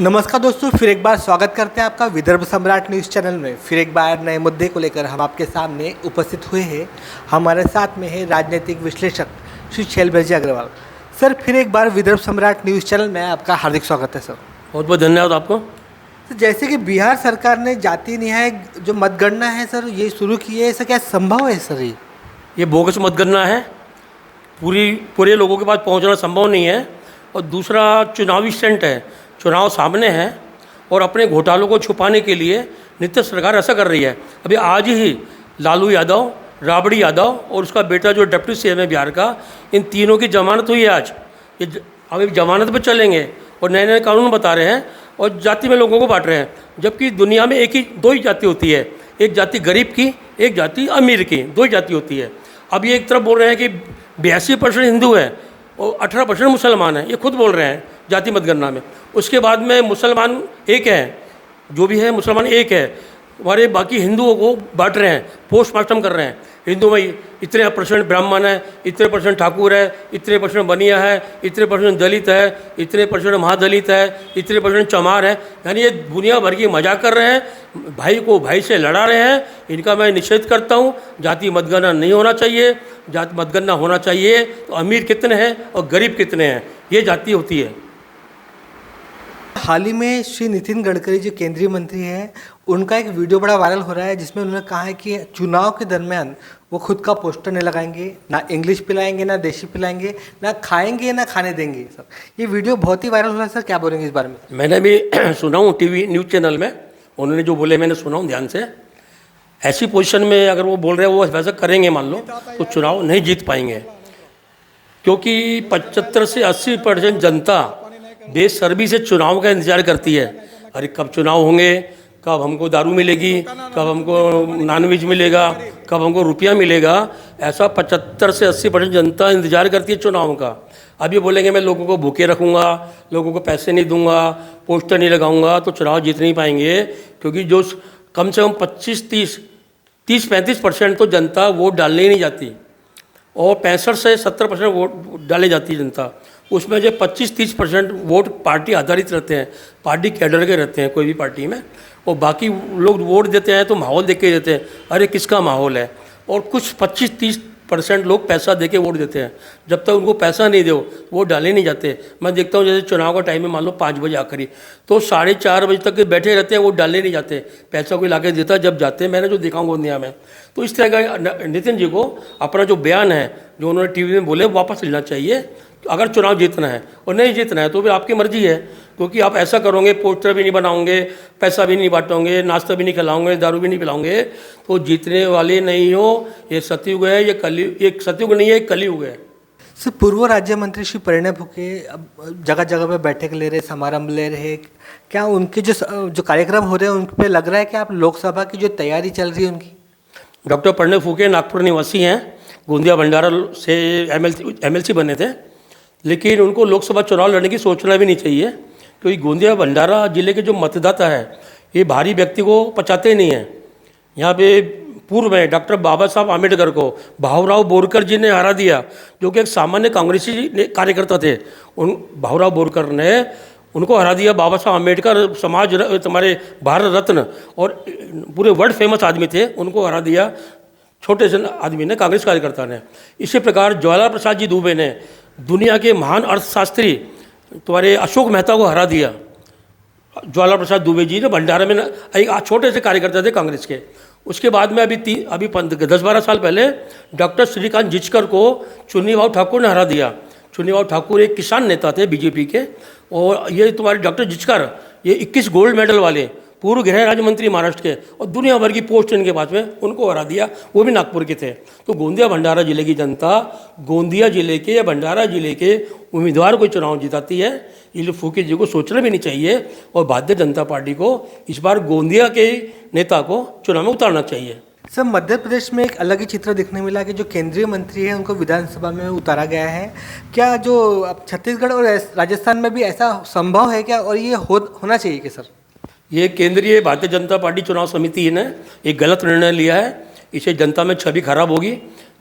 नमस्कार दोस्तों, फिर एक बार स्वागत करते हैं आपका विदर्भ सम्राट न्यूज़ चैनल में। फिर एक बार नए मुद्दे को लेकर हम आपके सामने उपस्थित हुए हैं। हमारे साथ में है राजनीतिक विश्लेषक श्री शैलब्रज अग्रवाल। सर, फिर एक बार विदर्भ सम्राट न्यूज़ चैनल में आपका हार्दिक स्वागत है सर। बहुत बहुत धन्यवाद आपको। तो जैसे कि बिहार सरकार ने जाति न्याय जो मतगणना है सर, ये शुरू की है, ऐसा क्या संभव है सर? ये बोगस मतगणना है, पूरे लोगों के पास पहुंचना संभव नहीं है। और दूसरा चुनावी स्टंट है, चुनाव सामने है और अपने घोटालों को छुपाने के लिए नित्य सरकार ऐसा कर रही है। अभी आज ही लालू यादव, राबड़ी यादव और उसका बेटा जो डिप्टी सीएम है बिहार का, इन तीनों की जमानत हुई है आज। ये अभी जमानत पर चलेंगे और नए नए कानून बता रहे हैं और जाति में लोगों को बांट रहे हैं, जबकि दुनिया में दो ही जाति होती है, एक जाति गरीब की, एक जाति अमीर की, दो ही जाति होती है। अब ये एक तरफ बोल रहे हैं कि 82% हिंदू है और 18% मुसलमान है, ये खुद बोल रहे हैं जाति मतगणना में। उसके बाद में मुसलमान एक है, जो भी है मुसलमान एक है, हमारे बाकी हिंदुओं को बांट रहे हैं, पोस्टमार्टम कर रहे हैं। हिंदू में इतने % ब्राह्मण है, इतने % ठाकुर है, इतने % बनिया है, इतने % दलित है, इतने % महादलित है, इतने % चमार है। यानी ये दुनिया भर की मजाक कर रहे हैं, भाई को भाई से लड़ा रहे हैं। इनका मैं निषेध करता हूँ। जाति मतगणना नहीं होना चाहिए। जाति मतगणना होना चाहिए तो अमीर कितने हैं और गरीब कितने हैं, ये जाति होती है। हाल ही में श्री नितिन गडकरी जो केंद्रीय मंत्री हैं, उनका एक वीडियो बड़ा वायरल हो रहा है जिसमें उन्होंने कहा है कि चुनाव के दरमियान वो खुद का पोस्टर नहीं लगाएंगे, ना इंग्लिश पिलाएंगे, ना देशी पिलाएंगे, ना खाएंगे, ना खाने देंगे। सर, ये वीडियो बहुत ही वायरल हो रहा है सर, क्या बोलेंगे इस बारे में? मैंने भी सुना हूँ टीवी न्यूज़ चैनल में, उन्होंने जो बोले मैंने सुना हूँ ध्यान से। ऐसी पोजीशन में अगर वो बोल रहे हैं वो वैसा करेंगे मान लो, तो चुनाव नहीं जीत पाएंगे, क्योंकि 75 से 80% जनता बेसब्री से चुनाव का इंतजार करती है। अरे कब चुनाव होंगे, कब हमको दारू मिलेगी, कब हमको नॉनवेज मिलेगा, कब हमको रुपया मिलेगा। ऐसा 75 से 80% जनता इंतजार करती है चुनाव का। अब ये बोलेंगे मैं लोगों को भूखे रखूँगा, लोगों को पैसे नहीं दूंगा, पोस्टर नहीं लगाऊंगा, तो चुनाव जीत नहीं पाएंगे। क्योंकि जो कम से कम 30-35% तो जनता वोट डालने ही नहीं जाती और 65 से 70% वोट डाले जाती है जनता। उसमें जो 25-30% वोट पार्टी आधारित रहते हैं, पार्टी कैडर के रहते हैं कोई भी पार्टी में, और बाकी लोग वोट देते हैं तो माहौल देख के देते हैं, अरे किसका माहौल है। और कुछ 25-30% लोग पैसा दे के वोट देते हैं। जब तक उनको पैसा नहीं दो वोट डाले नहीं जाते। मैं देखता हूँ जैसे चुनाव का टाइम है, मान लो 5 बजे आखिरी, तो 4:30 बजे तक बैठे रहते हैं, वोट डालने नहीं जाते। पैसा कोई लाके देता जब जाते हैं, मैंने जो देखा हूँ गोंदिया में। तो इस तरह का नितिन जी को अपना जो बयान है जो उन्होंने टीवी में बोले वापस लेना चाहिए। अगर चुनाव जीतना है और नहीं जीतना है तो फिर आपकी मर्जी है, क्योंकि आप ऐसा करोगे, पोस्टर भी नहीं बनाओगे, पैसा भी नहीं बांटोगे, नाश्ता भी नहीं खिलाओगे, दारू भी नहीं पिलाओगे, तो जीतने वाले नहीं हो। ये सतयुग है, ये सतयुग नहीं है, कलयुग है। सर, पूर्व राज्य मंत्री श्री परिणय फुके अब जगह जगह पे बैठक ले रहे, समारंभ ले रहे, क्या उनके जो कार्यक्रम हो रहे हैं उन पर लग रहा है कि आप लोकसभा की जो तैयारी चल रही है उनकी? डॉक्टर परिणय फुके नागपुर निवासी हैं, गोंदिया भंडारा से MLC बने थे, लेकिन उनको लोकसभा चुनाव लड़ने की सोचना भी नहीं चाहिए, क्योंकि गोंदिया भंडारा जिले के जो मतदाता है ये भारी व्यक्ति को पचाते नहीं हैं। यहाँ पे पूर्व में डॉक्टर बाबा साहब आम्बेडकर को भाऊराव बोरकर जी ने हरा दिया, जो कि एक सामान्य कांग्रेसी कार्यकर्ता थे। उन भाऊराव बोरकर ने उनको हरा दिया। बाबा साहब आम्बेडकर तुम्हारे भारत रत्न और पूरे वर्ल्ड फेमस आदमी थे, उनको हरा दिया छोटे से आदमी ने, कांग्रेस कार्यकर्ता ने। इसी प्रकार ज्वाला प्रसाद जी दुबे ने दुनिया के महान अर्थशास्त्री तुम्हारे अशोक मेहता को हरा दिया। ज्वाला प्रसाद दुबे जी ने भंडारा में एक छोटे से कार्यकर्ता थे कांग्रेस के। उसके बाद में अभी 10-12 साल पहले डॉक्टर श्रीकांत जिचकर को चुन्नीबाबू ठाकुर ने हरा दिया। चुन्नीबाबू ठाकुर एक किसान नेता थे बीजेपी के, और ये तुम्हारे डॉक्टर जिचकर ये 21 गोल्ड मेडल वाले पूर्व गृह राज्य मंत्री महाराष्ट्र के, और दुनिया भर की पोस्ट इनके पास में, उनको हरा दिया। वो भी नागपुर के थे। तो गोंदिया भंडारा जिले की जनता गोंदिया जिले के या भंडारा जिले के उम्मीदवार को चुनाव जिताती है। ये लोग फूके जी को सोचना भी नहीं चाहिए, और भारतीय जनता पार्टी को इस बार गोंदिया के नेता को चुनाव में उतारना चाहिए। सर, मध्य प्रदेश में एक अलग ही चित्र दिखने मिला कि जो केंद्रीय मंत्री है उनको विधानसभा में उतारा गया है। क्या जो अब छत्तीसगढ़ और राजस्थान में भी ऐसा संभव है क्या, और ये होना चाहिए कि सर? ये केंद्रीय भारतीय जनता पार्टी चुनाव समिति ने एक गलत निर्णय लिया है। इससे जनता में छवि खराब होगी।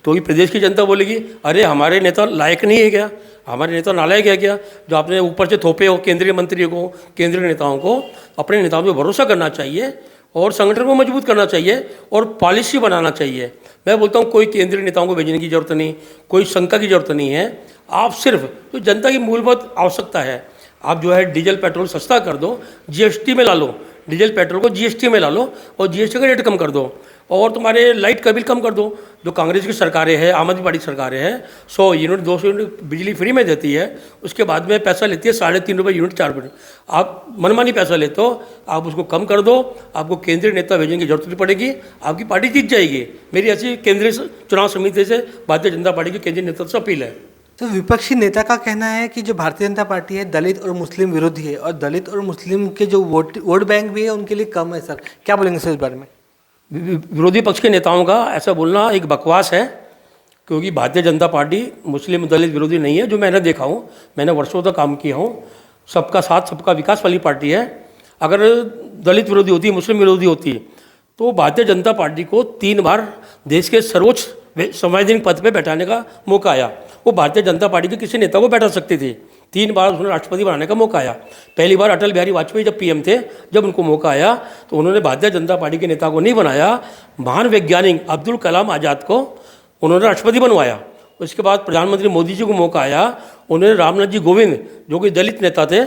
तो ये प्रदेश की जनता बोलेगी अरे हमारे नेता लायक नहीं है क्या, हमारे नेता नालायक है क्या, जो आपने ऊपर से थोपे हो केंद्रीय मंत्रियों को, केंद्रीय नेताओं को। अपने नेताओं पर भरोसा करना चाहिए और संगठन को मजबूत करना चाहिए और पॉलिसी बनाना चाहिए। मैं बोलता हूँ कोई केंद्रीय नेताओं को भेजने की ज़रूरत नहीं, कोई शंका की ज़रूरत नहीं है। आप सिर्फ जो जनता की मूलभूत आवश्यकता है, आप जो है डीजल पेट्रोल सस्ता कर दो, जीएसटी में ला लो, डीजल पेट्रोल को जीएसटी में ला लो और जीएसटी का रेट कम कर दो और तुम्हारे लाइट का बिल कम कर दो। जो कांग्रेस की सरकारें हैं, आम आदमी पार्टी की सरकारें हैं, 100 यूनिट 200 यूनिट बिजली फ्री में देती है, उसके बाद में पैसा लेती है 3.5 रुपये यूनिट 4 रुपये। आप मनमानी पैसा लेते हो, आप उसको कम कर दो, आपको केंद्रीय नेता भेजने की जरूरत नहीं पड़ेगी, आपकी पार्टी जीत जाएगी। मेरी ऐसी केंद्रीय चुनाव समिति से भारतीय जनता पार्टी के केंद्रीय नेतृत्व से अपील है। तो विपक्षी नेता का कहना है कि जो भारतीय जनता पार्टी है दलित और मुस्लिम विरोधी है और दलित और मुस्लिम के जो वोट बैंक भी है उनके लिए कम है। सर क्या बोलेंगे सर इस बारे में? विरोधी पक्ष के नेताओं का ऐसा बोलना एक बकवास है, क्योंकि भारतीय जनता पार्टी मुस्लिम दलित विरोधी नहीं है। जो मैंने देखा हूँ, मैंने वर्षों तक काम किया हूँ, सबका साथ सबका विकास वाली पार्टी है। अगर दलित विरोधी होती, मुस्लिम विरोधी होती तो भारतीय जनता पार्टी को 3 बार देश के सर्वोच्च संवैधानिक पद पे बैठाने का मौका आया। वो भारतीय जनता पार्टी के किसी नेता को बैठा सकती थी। 3 बार उन्हें राष्ट्रपति बनाने का मौका आया। पहली बार अटल बिहारी वाजपेयी जब पीएम थे, जब उनको मौका आया तो उन्होंने भारतीय जनता पार्टी के नेता को नहीं बनाया, महान वैज्ञानिक अब्दुल कलाम आज़ाद को उन्होंने राष्ट्रपति बनवाया। उसके बाद प्रधानमंत्री मोदी जी को मौका आया, उन्होंने रामनाथ जी कोविंद जो कि दलित नेता थे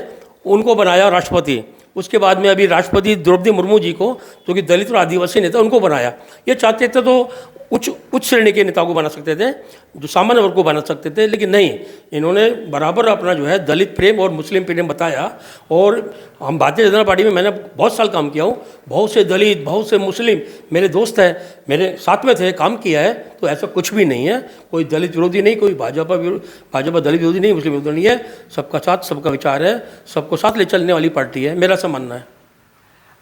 उनको बनाया राष्ट्रपति। उसके बाद में अभी राष्ट्रपति द्रौपदी मुर्मू जी को, जो कि दलित और आदिवासी नेता, उनको बनाया। ये चाहते थे तो उच्च श्रेणी के नेताओं को बना सकते थे, जो सामान्य वर्ग को बना सकते थे, लेकिन नहीं, इन्होंने बराबर अपना जो है दलित प्रेम और मुस्लिम प्रेम बताया। और हम भारतीय जनता पार्टी में मैंने बहुत साल काम किया हूँ, बहुत से दलित, बहुत से मुस्लिम मेरे दोस्त हैं, मेरे साथ में थे, काम किया है। तो ऐसा कुछ भी नहीं है, कोई दलित विरोधी नहीं, कोई भाजपा दलित विरोधी नहीं, मुस्लिम विरोधी नहीं है। सबका साथ सबका विचार है, सबको साथ ले चलने वाली पार्टी है, मेरा ऐसा मानना है।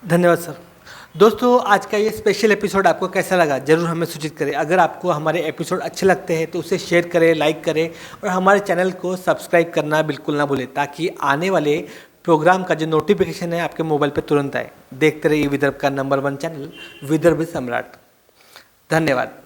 धन्यवाद सर। दोस्तों आज का ये स्पेशल एपिसोड आपको कैसा लगा जरूर हमें सूचित करें। अगर आपको हमारे एपिसोड अच्छे लगते हैं तो उसे शेयर करें, लाइक करें और हमारे चैनल को सब्सक्राइब करना बिल्कुल ना भूलें, ताकि आने वाले प्रोग्राम का जो नोटिफिकेशन है आपके मोबाइल पे तुरंत आए। देखते रहिए विदर्भ का नंबर 1 चैनल विदर्भ सम्राट। धन्यवाद।